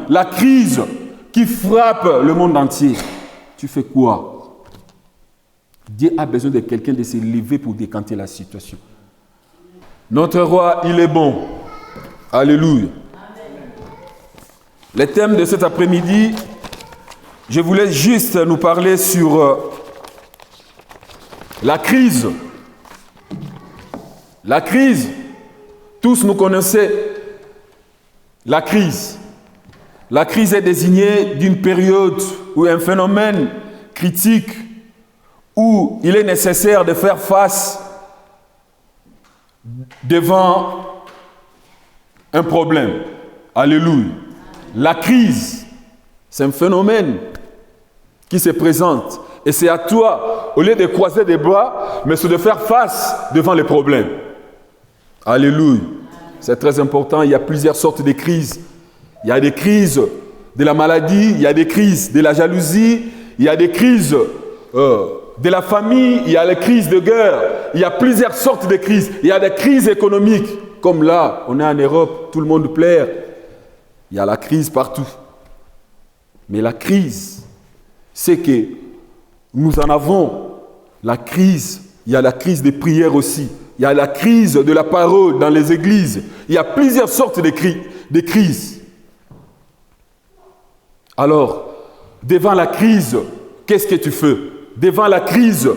la crise qui frappe le monde entier, tu fais quoi? Dieu a besoin de quelqu'un de se lever pour décanter la situation. Notre roi, il est bon. Alléluia. Le thème de cet après-midi, je voulais juste nous parler sur la crise. La crise, tous nous connaissons la crise. La crise est désignée d'une période ou un phénomène critique où il est nécessaire de faire face devant un problème. Alléluia. La crise, c'est un phénomène qui se présente. Et c'est à toi, au lieu de croiser des bras, mais c'est de faire face devant les problèmes. Alléluia. C'est très important. Il y a plusieurs sortes de crises. Il y a des crises de la maladie, il y a des crises de la jalousie, il y a des crises de la famille, il y a les crises de guerre. Il y a plusieurs sortes de crises. Il y a des crises économiques. Comme là, on est en Europe, tout le monde pleure. Il y a la crise partout. Mais la crise, c'est que nous en avons. La crise, il y a la crise des prières aussi. Il y a la crise de la parole dans les églises. Il y a plusieurs sortes de crises. Alors, devant la crise, qu'est-ce que tu fais? Devant la crise,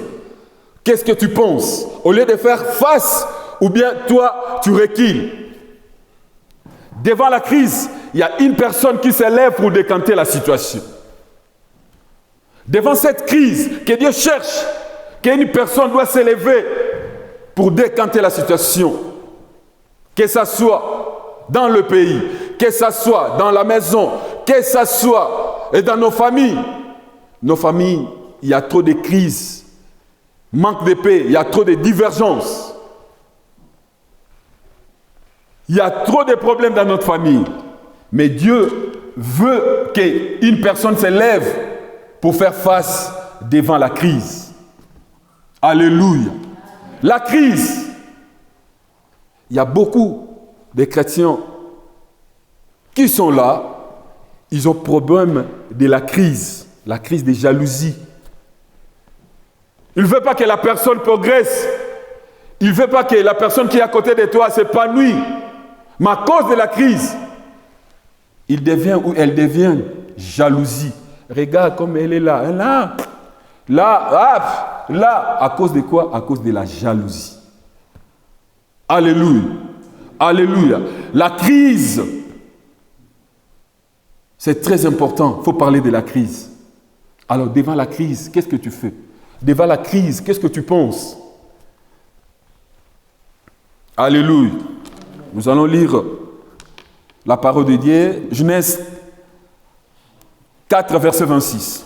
qu'est-ce que tu penses? Au lieu de faire face, ou bien toi, tu recules. Devant la crise, il y a une personne qui s'élève pour décanter la situation. Devant cette crise que Dieu cherche, qu'une personne doit s'élever pour décanter la situation. Que ce soit dans le pays, que ce soit dans la maison, que ce soit dans nos familles. Nos familles, il y a trop de crises, manque de paix, il y a trop de divergences. Il y a trop de problèmes dans notre famille. Mais Dieu veut qu'une personne s'élève pour faire face devant la crise. Alléluia. La crise. Il y a beaucoup de chrétiens qui sont là. Ils ont problème de la crise de jalousie. Il ne veut pas que la personne progresse. Il ne veut pas que la personne qui est à côté de toi s'épanouisse. Mais à cause de la crise, il devient ou elle devient jalousie. Regarde comme elle est là. Là. À cause de quoi? À cause de la jalousie. Alléluia. Alléluia. La crise, c'est très important. Il faut parler de la crise. Alors, devant la crise, qu'est-ce que tu fais? Devant la crise, qu'est-ce que tu penses? Alléluia. Nous allons lire la parole de Dieu, Genèse 4, verset 26.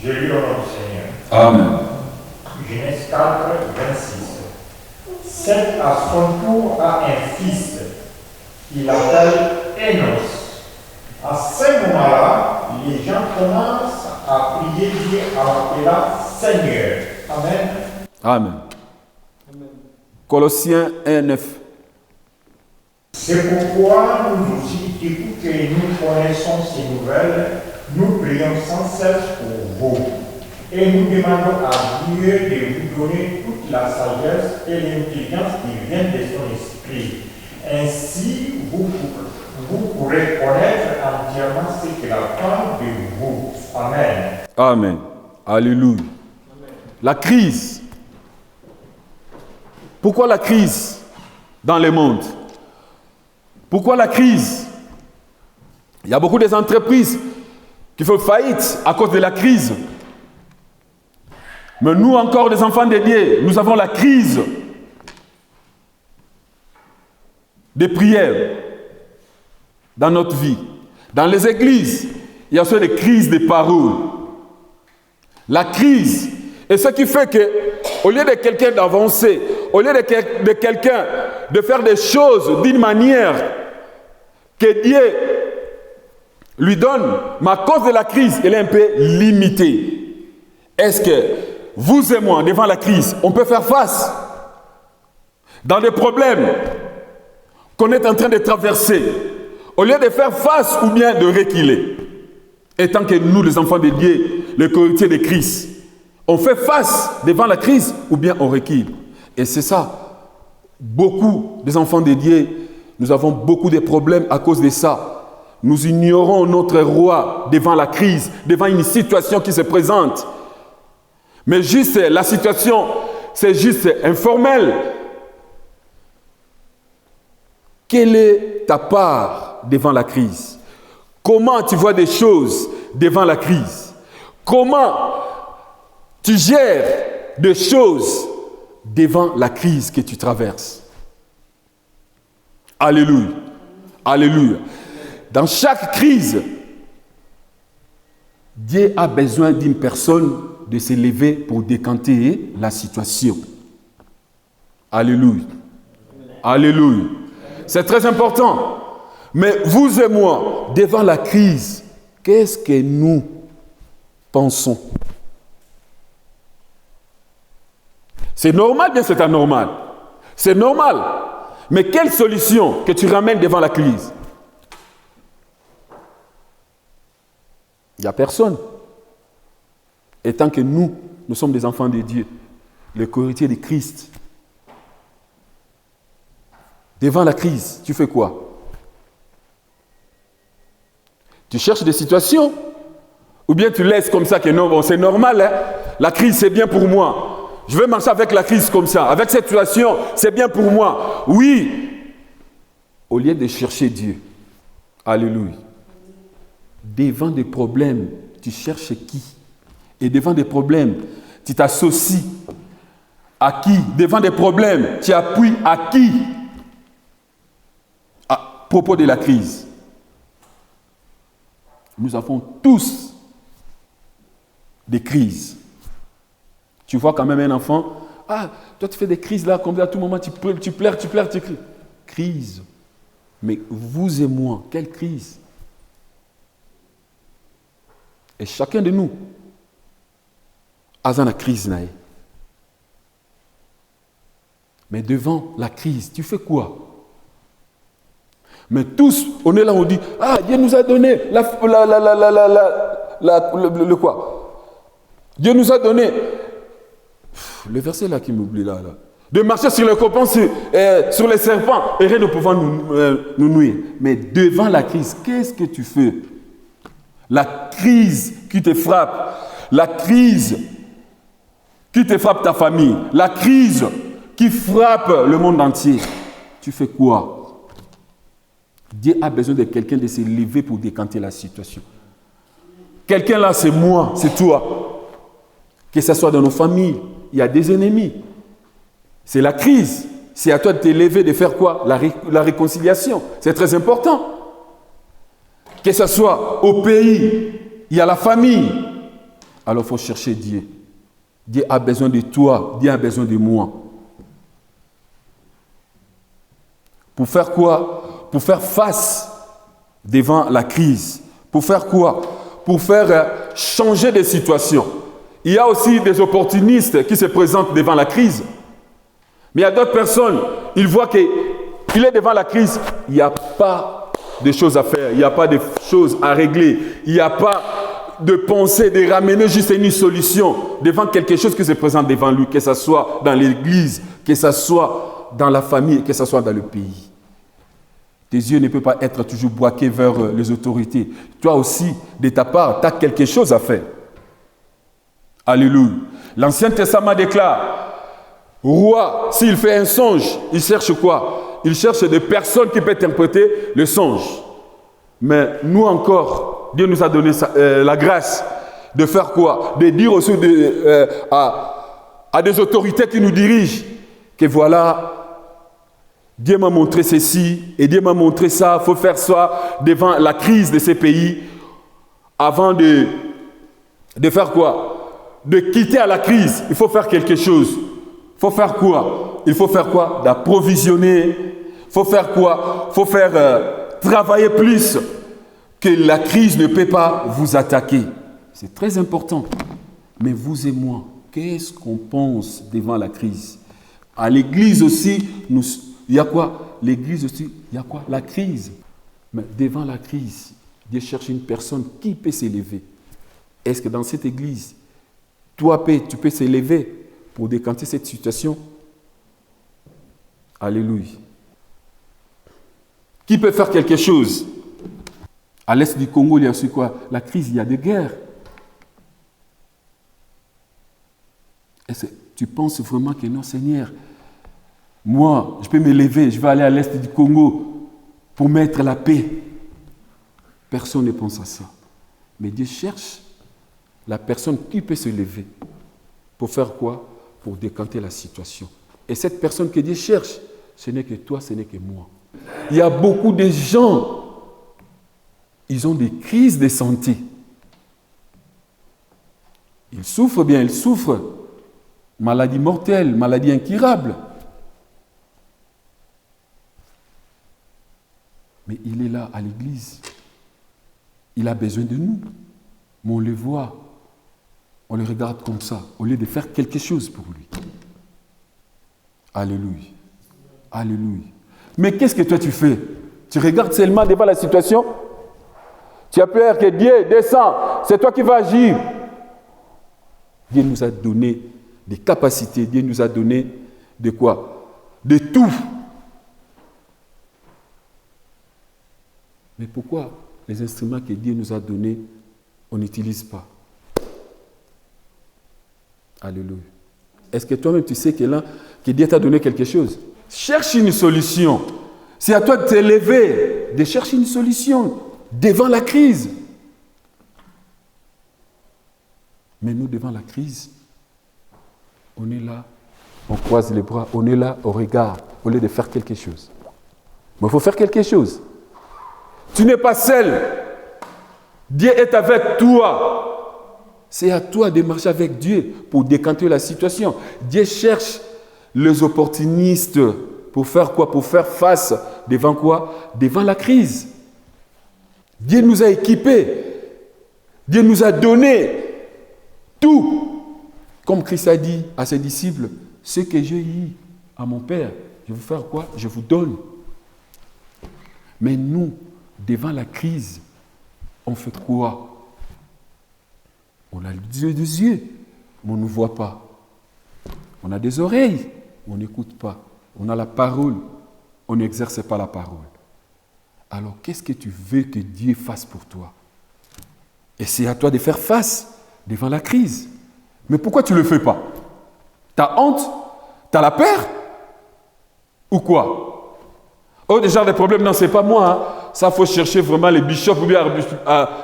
Je lis au nom du Seigneur. Amen. Genèse 4, 26. Seth à son tour a un fils qu'il appelle Enos. À ce moment-là, les gens commencent à prier Dieu en appelant Seigneur. Amen. Amen. Colossiens 1, 9. C'est pourquoi nous aussi, depuis que nous connaissons ces nouvelles, nous prions sans cesse pour vous. Et nous demandons à Dieu de vous donner toute la sagesse et l'intelligence qui viennent de son esprit. Ainsi, vous pourrez connaître entièrement ce qu'il attend de vous. Amen. Amen. Alléluia. La crise. Pourquoi la crise dans le monde? Pourquoi la crise? Il y a beaucoup d'entreprises qui font faillite à cause de la crise. Mais nous, encore des enfants de Dieu, nous avons la crise des prières dans notre vie. Dans les églises, il y a aussi des crises de paroles. La crise, et ce qui fait que, au lieu de quelqu'un d'avancer, au lieu de quelqu'un de faire des choses d'une manière que Dieu lui donne, mais à cause de la crise, elle est un peu limitée. Est-ce que vous et moi, devant la crise, on peut faire face dans des problèmes qu'on est en train de traverser? au lieu de faire face ou bien de reculer, étant que nous, les enfants de Dieu, les cohéritiers de Christ, on fait face devant la crise ou bien on recule. Et c'est ça. Beaucoup des enfants de Dieu, nous avons beaucoup de problèmes à cause de ça. Nous ignorons notre roi devant la crise, devant une situation qui se présente. Mais juste la situation, c'est juste informel. Quelle est ta part devant la crise? Comment tu vois des choses devant la crise? Comment tu gères des choses devant la crise que tu traverses? Alléluia. Alléluia. Dans chaque crise, Dieu a besoin d'une personne de se lever pour décanter la situation. Alléluia. Alléluia. C'est très important. Mais vous et moi, devant la crise, qu'est-ce que nous pensons? C'est normal, bien c'est anormal. C'est normal. Mais quelle solution que tu ramènes devant la crise? Il n'y a personne. Et tant que nous sommes des enfants de Dieu, les cohéritiers de Christ, devant la crise, tu fais quoi? Tu cherches des situations? Ou bien tu laisses comme ça que non, bon, c'est normal, hein? La crise c'est bien pour moi. Je vais marcher avec la crise comme ça. Avec cette situation, c'est bien pour moi. Oui. Au lieu de chercher Dieu. Alléluia. Devant des problèmes, tu cherches qui? Et devant des problèmes, tu t'associes à qui? Devant des problèmes, tu appuies à qui? À propos de la crise. Nous avons tous des crises. Tu vois quand même un enfant, ah, toi tu fais des crises là, comme ça, à tout moment tu pleures, tu cries. Crise. Mais vous et moi, quelle crise? Et chacun de nous a une crise. Mais devant la crise, tu fais quoi? Mais tous, on est là, on dit, ah, Dieu nous a donné le quoi? Dieu nous a donné, le verset là qui m'oublie là, de marcher sur les copains, sur les serpents, et rien ne pouvant nous nuire. Mais devant la crise, qu'est-ce que tu fais? La crise qui te frappe, la crise qui te frappe ta famille, la crise qui frappe le monde entier, tu fais quoi? Dieu a besoin de quelqu'un de se lever pour décanter la situation. Quelqu'un là, c'est moi, c'est toi. Que ce soit dans nos familles, il y a des ennemis. C'est la crise. C'est à toi de te lever, de faire quoi? La réconciliation. C'est très important. Que ce soit au pays, il y a la famille. Alors il faut chercher Dieu. Dieu a besoin de toi, Dieu a besoin de moi. Pour faire quoi? Pour faire face devant la crise. Pour faire quoi? Pour faire changer des situations. Il y a aussi des opportunistes qui se présentent devant la crise. Mais il y a d'autres personnes, ils voient qu'il est devant la crise. Il n'y a pas de choses à faire, il n'y a pas de choses à régler, il n'y a pas de pensée, de ramener juste une solution devant quelque chose qui se présente devant lui, que ce soit dans l'église, que ce soit dans la famille, que ce soit dans le pays. Tes yeux ne peuvent pas être toujours braqués vers les autorités. Toi aussi, de ta part, tu as quelque chose à faire. Alléluia. L'Ancien Testament déclare, roi, s'il fait un songe, il cherche quoi? Il cherche des personnes qui peuvent interpréter le songe. Mais nous encore, Dieu nous a donné la grâce de faire quoi? De dire aussi à des autorités qui nous dirigent que voilà, Dieu m'a montré ceci et Dieu m'a montré ça, il faut faire ça devant la crise de ces pays avant de faire quoi? De quitter à la crise, il faut faire quelque chose. Il faut faire quoi? Il faut faire quoi? D'approvisionner. Il faut faire quoi? Il faut faire travailler plus. Que la crise ne peut pas vous attaquer. C'est très important. Mais vous et moi, qu'est-ce qu'on pense devant la crise? À l'église aussi, il y a quoi? L'église aussi, il y a quoi? La crise. Mais devant la crise, Dieu cherche une personne qui peut s'élever. Est-ce que dans cette église, toi, tu peux s'élever pour décanter cette situation? Alléluia. Qui peut faire quelque chose? À l'est du Congo, il y a aussi quoi? La crise, il y a des guerres. Est-ce que tu penses vraiment que non, Seigneur, moi, je peux m'élever, je vais aller à l'est du Congo pour mettre la paix? Personne ne pense à ça. Mais Dieu cherche la personne qui peut se lever. Pour faire quoi? Pour décanter la situation. Et cette personne que Dieu cherche, ce n'est que toi, ce n'est que moi. Il y a beaucoup de gens, ils ont des crises de santé. Ils souffrent bien, ils souffrent. Maladie mortelle, maladie incurable. Mais il est là à l'église. Il a besoin de nous. Mais on le voit, on le regarde comme ça, au lieu de faire quelque chose pour lui. Alléluia. Alléluia. Mais qu'est-ce que toi tu fais? Tu regardes seulement devant la situation? Tu as peur que Dieu descende, c'est toi qui vas agir. Dieu nous a donné des capacités, Dieu nous a donné de quoi? De tout. Mais pourquoi les instruments que Dieu nous a donnés, on n'utilise pas? Alléluia. Est-ce que toi-même tu sais que Dieu t'a donné quelque chose? Cherche une solution. C'est à toi de t'élever, de chercher une solution devant la crise. Mais nous, devant la crise, on est là, on croise les bras, on est là, on regarde, au lieu de faire quelque chose. Mais il faut faire quelque chose. Tu n'es pas seul. Dieu est avec toi. C'est à toi de marcher avec Dieu pour décanter la situation. Dieu cherche les opportunistes pour faire quoi? Pour faire face devant quoi? Devant la crise. Dieu nous a équipés. Dieu nous a donné tout. Comme Christ a dit à ses disciples, ce que j'ai eu à mon Père, je vais vous faire quoi? Je vous donne. Mais nous, devant la crise, on fait quoi? On a des yeux, mais on ne voit pas. On a des oreilles, mais on n'écoute pas. On a la parole, on n'exerce pas la parole. Alors, qu'est-ce que tu veux que Dieu fasse pour toi? Et c'est à toi de faire face devant la crise. Mais pourquoi tu ne le fais pas? T'as honte? T'as la peur? Ou quoi? Oh, déjà des problèmes, non, c'est pas moi. Hein. Ça, il faut chercher vraiment les bishops ou bien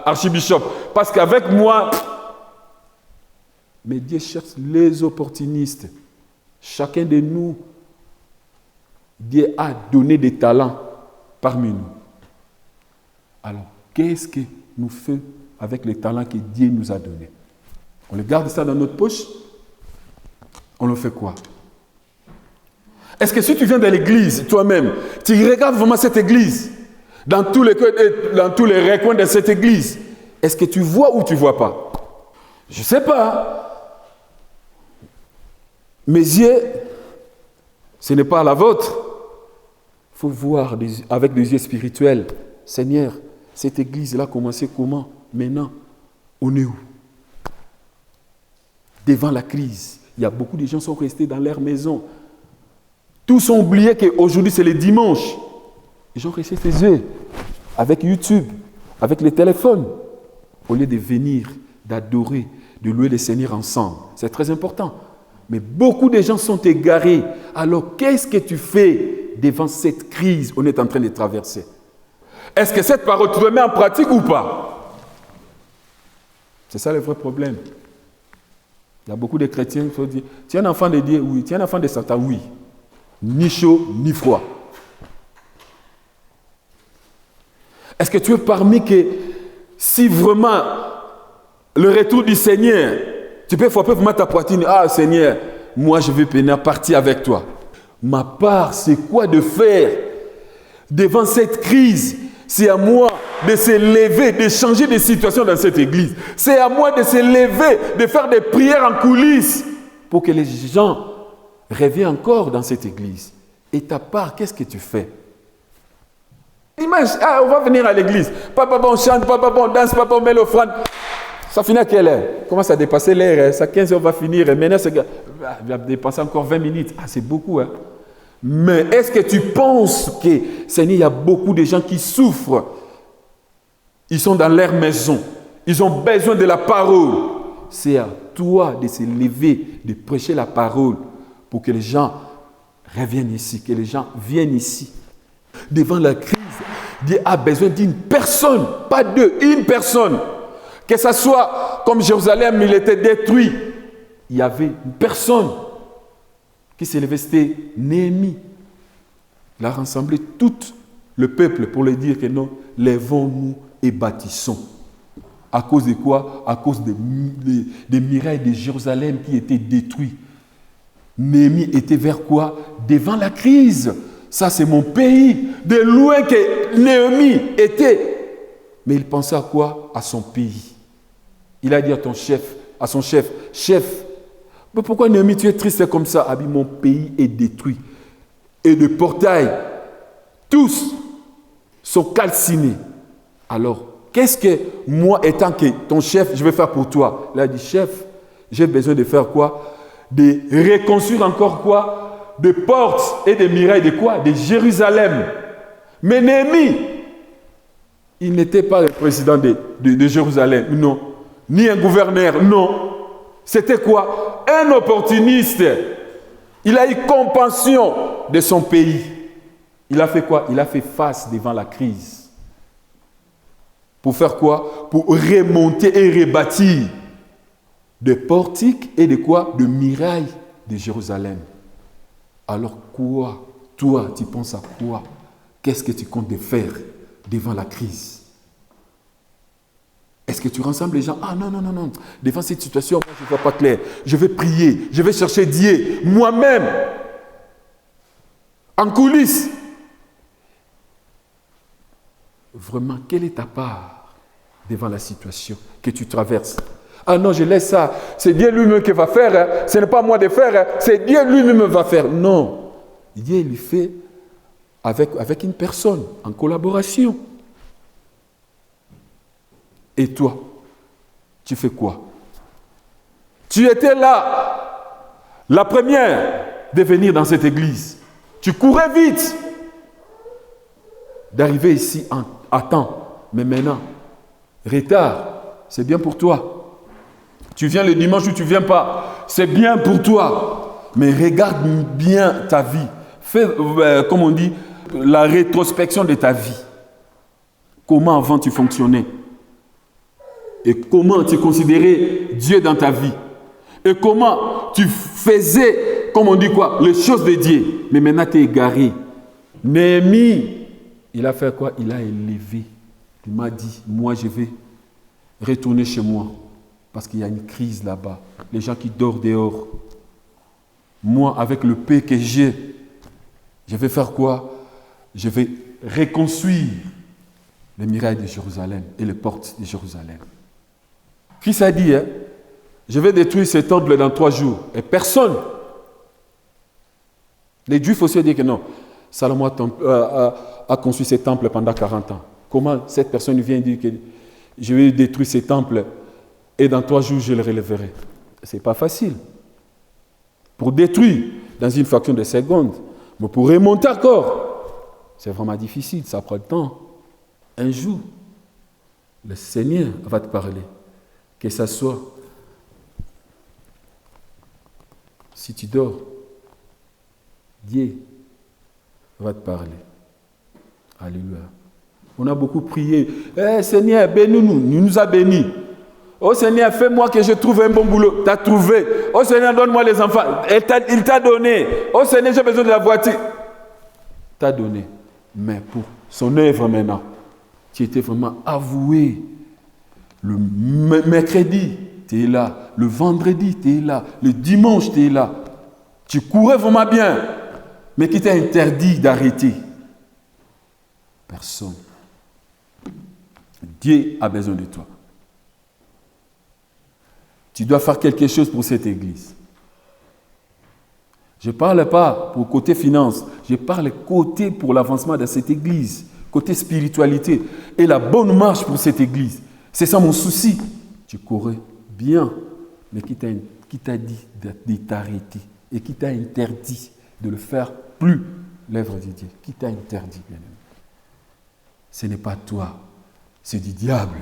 archibishops. Parce qu'avec moi... Mais Dieu cherche les opportunistes. Chacun de nous, Dieu a donné des talents parmi nous. Alors, qu'est-ce que nous faisons avec les talents que Dieu nous a donnés? On les garde ça dans notre poche? On le fait quoi? Est-ce que si tu viens de l'église, toi-même, tu regardes vraiment cette église, dans tous les recoins de cette église, est-ce que tu vois ou tu ne vois pas? Je ne sais pas. Mes yeux, ce n'est pas la vôtre. Il faut voir avec des yeux spirituels. Seigneur, cette église-là a commencé comment? Maintenant, on est où? Devant la crise, il y a beaucoup de gens qui sont restés dans leur maison. Tous ont oublié qu'aujourd'hui, c'est le dimanche. Ils ont resté chez eux, avec YouTube, avec les téléphones, au lieu de venir, d'adorer, de louer le Seigneur ensemble. C'est très important. Mais beaucoup de gens sont égarés. Alors, qu'est-ce que tu fais devant cette crise qu'on est en train de traverser? Est-ce que cette parole, tu la mets en pratique ou pas? C'est ça le vrai problème. Il y a beaucoup de chrétiens qui disent, tu es un enfant de Dieu, oui. Tu es un enfant de Satan, oui. Ni chaud, ni froid. Est-ce que tu es parmi que, si vraiment le retour du Seigneur, tu peux frapper vraiment ta poitrine, ah Seigneur, moi je veux venir partir avec toi. Ma part, c'est quoi de faire devant cette crise? C'est à moi de se lever, de changer de situation dans cette église. C'est à moi de se lever, de faire des prières en coulisses pour que les gens reviennent encore dans cette église. Et ta part, qu'est-ce que tu fais? Dimanche, on va venir à l'église. Papa, on chante, papa, on danse, papa, on met l'offrande. Ça finit à quelle heure? Commence à dépasser l'heure. Ça 15 heures va finir. Et maintenant, il va dépasser encore 20 minutes. C'est beaucoup. Hein? Mais est-ce que tu penses que, Seigneur, il y a beaucoup de gens qui souffrent? Ils sont dans leur maison. Ils ont besoin de la parole. C'est à toi de se lever, de prêcher la parole pour que les gens reviennent ici, que les gens viennent ici. Devant la crise, Dieu a besoin d'une personne, pas deux, une personne. Que ce soit comme Jérusalem, il était détruit. Il y avait une personne qui s'est levée, c'était Néhémie. Il a rassemblé tout le peuple pour lui dire que non, lèvons-nous et bâtissons. À cause de quoi? À cause des murailles de Jérusalem qui étaient détruites. Néhémie était vers quoi? Devant la crise. Ça, c'est mon pays. De loin que Néhémie était. Mais il pensait à quoi? À son pays. Il a dit à son chef, chef, mais pourquoi Néhémie, tu es triste comme ça? Ah, mon pays est détruit. Et de portails, tous sont calcinés. Alors, qu'est-ce que moi, étant que ton chef, je vais faire pour toi? Il a dit, chef, j'ai besoin de faire quoi? De reconstruire encore quoi? De portes et des murailles de quoi? De Jérusalem. Mais Néhémie, il n'était pas le président de Jérusalem, non. Ni un gouverneur, non. C'était quoi? Un opportuniste. Il a eu compassion de son pays. Il a fait quoi? Il a fait face devant la crise. Pour faire quoi? Pour remonter et rebâtir des portiques et de quoi? De murailles de Jérusalem. Alors quoi? Toi, tu penses à quoi? Qu'est-ce que tu comptes faire devant la crise? Est-ce que tu rassembles les gens? Ah non. Devant cette situation, moi je ne vois pas clair. Je vais prier, je vais chercher Dieu, moi-même, en coulisses. Vraiment, quelle est ta part devant la situation que tu traverses? Ah non, je laisse ça. C'est Dieu lui-même qui va faire. Hein. Ce n'est pas moi de faire. Hein. C'est Dieu lui-même qui va faire. Non. Dieu il fait avec une personne, en collaboration. Et toi, tu fais quoi? Tu étais là, la première de venir dans cette église. Tu courais vite d'arriver ici à temps. Mais maintenant, retard, c'est bien pour toi. Tu viens le dimanche ou tu ne viens pas, c'est bien pour toi. Mais regarde bien ta vie. Fais, comme on dit, la rétrospection de ta vie. Comment avant tu fonctionnais? Et comment tu considérais Dieu dans ta vie? Et comment tu faisais, comme on dit quoi, les choses de Dieu? Mais maintenant tu es égaré. Néhémie, il a fait quoi? Il a élevé. Il m'a dit, moi je vais retourner chez moi. Parce qu'il y a une crise là-bas. Les gens qui dorment dehors. Moi, avec le paix que j'ai, je vais faire quoi? Je vais reconstruire les murailles de Jérusalem et les portes de Jérusalem. Christ a dit, hein, je vais détruire ce temple dans 3 jours. Et personne. Les Juifs aussi disent que non. Salomon a construit ce temple pendant 40 ans. Comment cette personne vient dire que je vais détruire ce temple et dans 3 jours je le relèverai? Ce n'est pas facile. Pour détruire dans une fraction de seconde, mais pour remonter encore, c'est vraiment difficile, ça prend le temps. Un jour, le Seigneur va te parler. Que ça soit, si tu dors, Dieu va te parler. Alléluia. On a beaucoup prié. Seigneur, bénis-nous. Il nous a bénis. Oh Seigneur, fais-moi que je trouve un bon boulot. Tu as trouvé. Oh Seigneur, donne-moi les enfants. Il t'a donné. Oh Seigneur, j'ai besoin de la voiture. T'a donné. Mais pour son œuvre maintenant, tu étais vraiment avoué. Le mercredi, tu es là. Le vendredi, tu es là. Le dimanche, tu es là. Tu courais vraiment bien. Mais qui t'a interdit d'arrêter? Personne. Dieu a besoin de toi. Tu dois faire quelque chose pour cette église. Je ne parle pas pour côté finance. Je parle côté pour l'avancement de cette église. côté spiritualité et la bonne marche pour cette église. C'est ça mon souci. Tu courais bien, mais qui t'a dit de t'arrêter et qui t'a interdit de le faire plus, l'œuvre de Dieu. Qui t'a interdit, bien-aimé? Ce n'est pas toi, c'est du diable.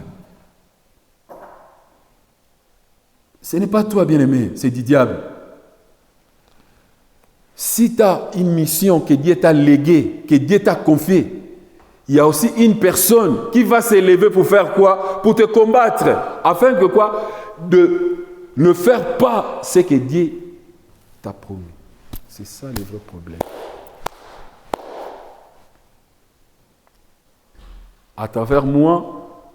Ce n'est pas toi, bien-aimé, c'est du diable. Si tu as une mission que Dieu t'a léguée, que Dieu t'a confiée, il y a aussi une personne qui va s'élever pour faire quoi? Pour te combattre. Afin que quoi? De ne faire pas ce que Dieu t'a promis. C'est ça le vrai problème. À travers moi,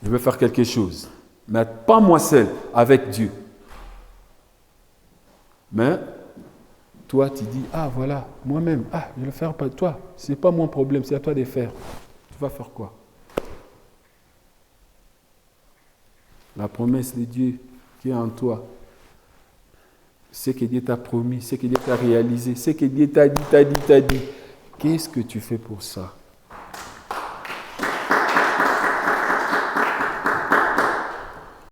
je vais faire quelque chose. Mais pas moi seul, avec Dieu. Mais toi, tu dis, ah voilà, moi-même, je vais le faire pas toi. Ce n'est pas mon problème, c'est à toi de faire. Tu vas faire quoi? La promesse de Dieu qui est en toi, ce que Dieu t'a promis, ce que Dieu t'a réalisé, ce que Dieu t'a dit. Qu'est-ce que tu fais pour ça?